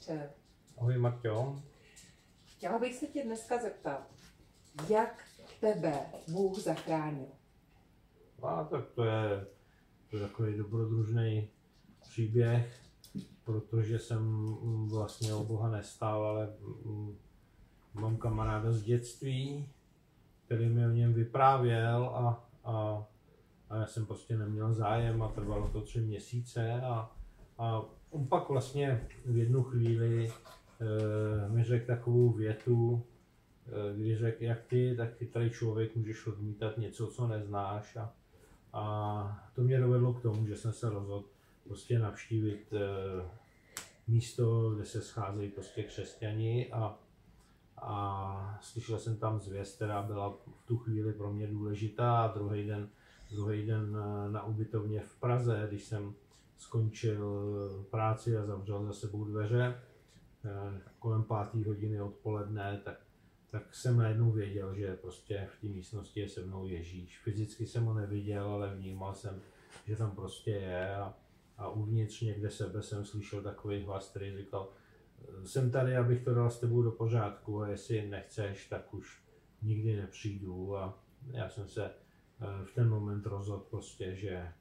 Petře. Ahoj Marťo. Chtěla bych se tě dneska zeptat, jak tebe Bůh zachránil? Tak to je takový dobrodružný příběh, protože jsem vlastně o Boha nestál, ale mám kamaráda z dětství, který mi o něm vyprávěl a já jsem prostě neměl zájem a trvalo to 3 měsíce a on pak vlastně v jednu chvíli mi řekl takovou větu, když řekl, jak ty, tak chytrý člověk můžeš odmítat něco, co neznáš a to mě dovedlo k tomu, že jsem se rozhodl prostě navštívit místo, kde se scházejí prostě křesťani a slyšel jsem tam zvěst, která byla v tu chvíli pro mě důležitá a druhý den na ubytovně v Praze, když jsem skončil práci a zavřel za sebou dveře kolem 5. hodiny odpoledne, tak jsem najednou věděl, že prostě v té místnosti je se mnou Ježíš. Fyzicky jsem ho neviděl, ale vnímal jsem, že tam prostě je a uvnitř někde sebe jsem slyšel takový hlas, který říkal, jsem tady, abych to dal s tebou do pořádku a jestli nechceš, tak už nikdy nepřijdu a já jsem se v ten moment rozhodl prostě, že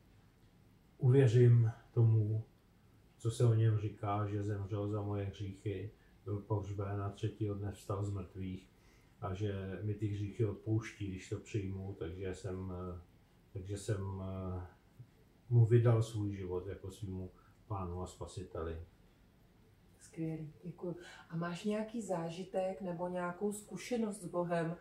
uvěřím tomu, co se o něm říká, že zemřel za moje hříchy, byl pohřben a 3. dne vstal z mrtvých a že mi ty hříchy odpouští, když to přijmu, takže jsem mu vydal svůj život jako svýmu Pánu a Spasiteli. Skvělý, děkuji. A máš nějaký zážitek nebo nějakou zkušenost s Bohem,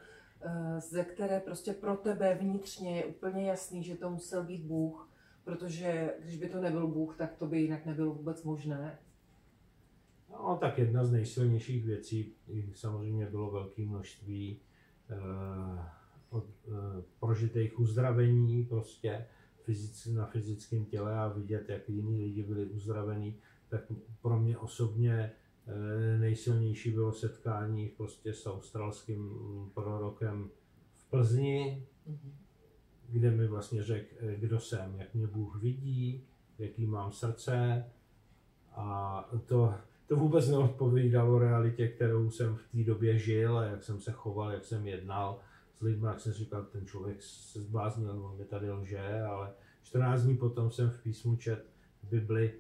ze které prostě pro tebe vnitřně je úplně jasný, že to musel být Bůh, protože když by to nebyl Bůh, tak to by jinak nebylo vůbec možné? No, tak jedna z nejsilnějších věcí, samozřejmě bylo velké množství prožitých uzdravení prostě na fyzickém těle a vidět, jak jiní lidi byli uzdravení, tak pro mě osobně nejsilnější bylo setkání prostě s australským prorokem v Plzni, kde mi vlastně řekl, kdo jsem, jak mě Bůh vidí, jaký mám srdce a to vůbec neodpovídalo realitě, kterou jsem v té době žil a jak jsem se choval, jak jsem jednal s lidmi, jak jsem říkal, ten člověk se zbláznil, on mi tady lže, ale 14 dní potom jsem v písmu čet v Bibli,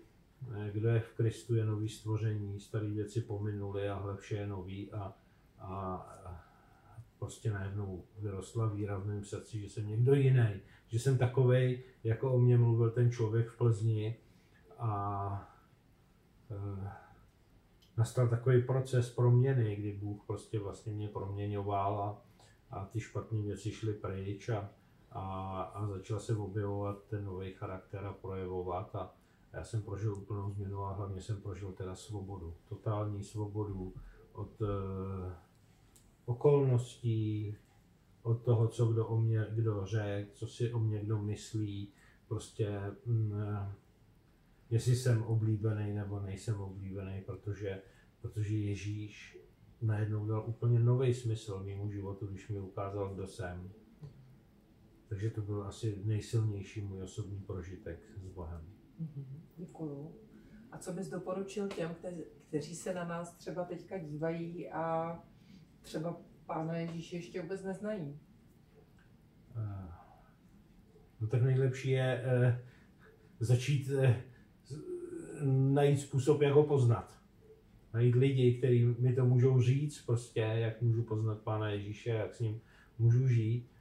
kdo je v Kristu je nový stvoření, staré věci pominuly a hle vše je nový a prostě najednou vyrostla víra v mém srdci, že jsem někdo jiný, že jsem takovej, jako o mě mluvil ten člověk v Plzni a nastal takový proces proměny, kdy Bůh prostě vlastně mě proměňoval a ty špatné věci šly pryč a začal se objevovat ten nový charakter a projevovat a já jsem prožil úplnou změnu a hlavně jsem prožil teda svobodu, totální svobodu od okolností, od toho, co kdo o mě řekl, co si o mě kdo myslí, prostě jestli jsem oblíbený nebo nejsem oblíbený, protože Ježíš najednou dal úplně nový smysl mému životu, když mi ukázal, kdo jsem. Takže to byl asi nejsilnější můj osobní prožitek s Bohem. Děkuju. A co bys doporučil těm, kteří se na nás třeba teďka dívají a třeba Pána Ježíše ještě vůbec neznají? No tak nejlepší je začít najít způsob, jak ho poznat. Najít lidi, kteří mi to můžou říct, prostě, jak můžu poznat Pána Ježíše, jak s ním můžu žít.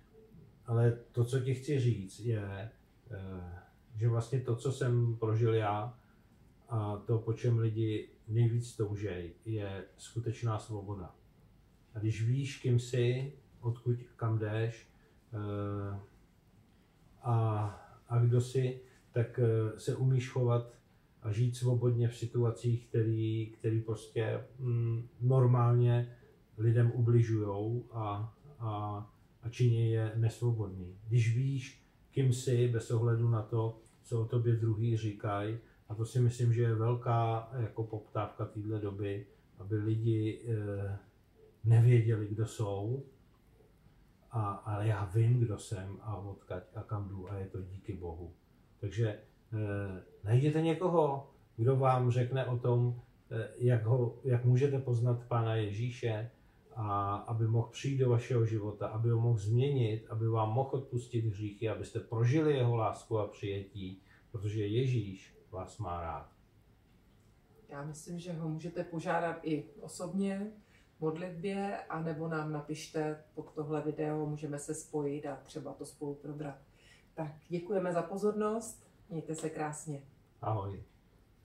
Ale to, co ti chci říct, je, že vlastně to, co jsem prožil já a to, po čem lidi nejvíc toužejí, je skutečná svoboda. A když víš, kým jsi, odkud, kam jdeš a kdo jsi, tak se umíš chovat a žít svobodně v situacích, které prostě normálně lidem ubližujou a činí je nesvobodný. Když víš, kým jsi, bez ohledu na to, co o tobě druhý říkají, a to si myslím, že je velká jako poptávka téhle doby, aby lidi nevěděli, kdo jsou, ale já vím, kdo jsem a odkud a kam jdu a je to díky Bohu. Takže najděte někoho, kdo vám řekne o tom, jak můžete poznat Pána Ježíše, a aby mohl přijít do vašeho života, aby ho mohl změnit, aby vám mohl odpustit hříchy, abyste prožili jeho lásku a přijetí, protože Ježíš vás má rád. Já myslím, že ho můžete požádat i osobně, v modlitbě, anebo nám napište pod tohle video, můžeme se spojit a třeba to spolu probrat. Tak děkujeme za pozornost, mějte se krásně. Ahoj.